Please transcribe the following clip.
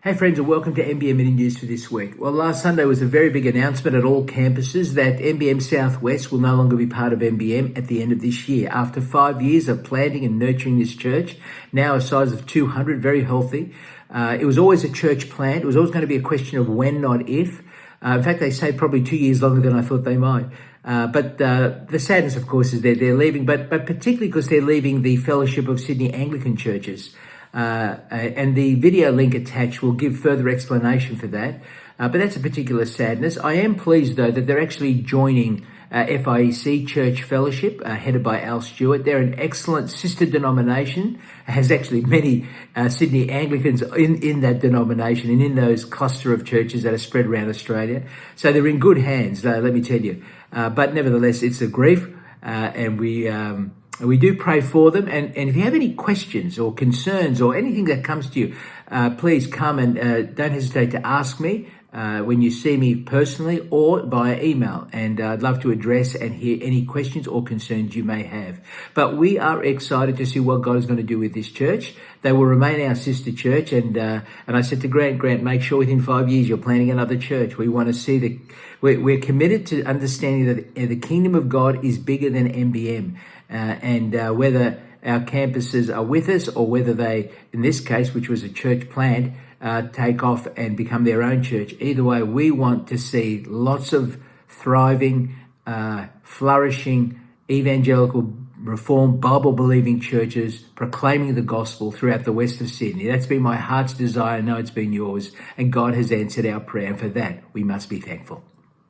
Hey friends, and welcome to MBM Mini News for this week. Well, last Sunday was a very big announcement at all campuses that MBM South West will no longer be part of MBM at the end of this year. After 5 years of planting and nurturing this church, now a size of 200, very healthy. It was always a church plant. It was always going to be a question of when, not if. In fact, they say probably 2 years longer than I thought they might. But the sadness, of course, is that they're leaving, but particularly because they're leaving the Fellowship of Sydney Anglican Churches. And the video link attached will give further explanation for that. But that's a particular sadness. I am pleased, though, that they're actually joining FIEC Church Fellowship, headed by Al Stewart. They're an excellent sister denomination. Has actually many Sydney Anglicans in that denomination and in those cluster of churches that are spread around Australia. So they're in good hands, let me tell you. But nevertheless, it's a grief, and we do pray for them. And if you have any questions or concerns or anything that comes to you, please come and don't hesitate to ask me when you see me personally or via email. And I'd love to address and hear any questions or concerns you may have. But we are excited to see what God is going to do with this church. They will remain our sister church. And I said to Grant, make sure within 5 years you're planning another church. We want to see we're committed to understanding that the kingdom of God is bigger than MBM. And whether our campuses are with us or whether they, in this case, which was a church plant, take off and become their own church. Either way, we want to see lots of thriving, flourishing, evangelical, reformed, Bible-believing churches proclaiming the gospel throughout the west of Sydney. That's been my heart's desire. I know it's been yours. And God has answered our prayer. And for that, we must be thankful.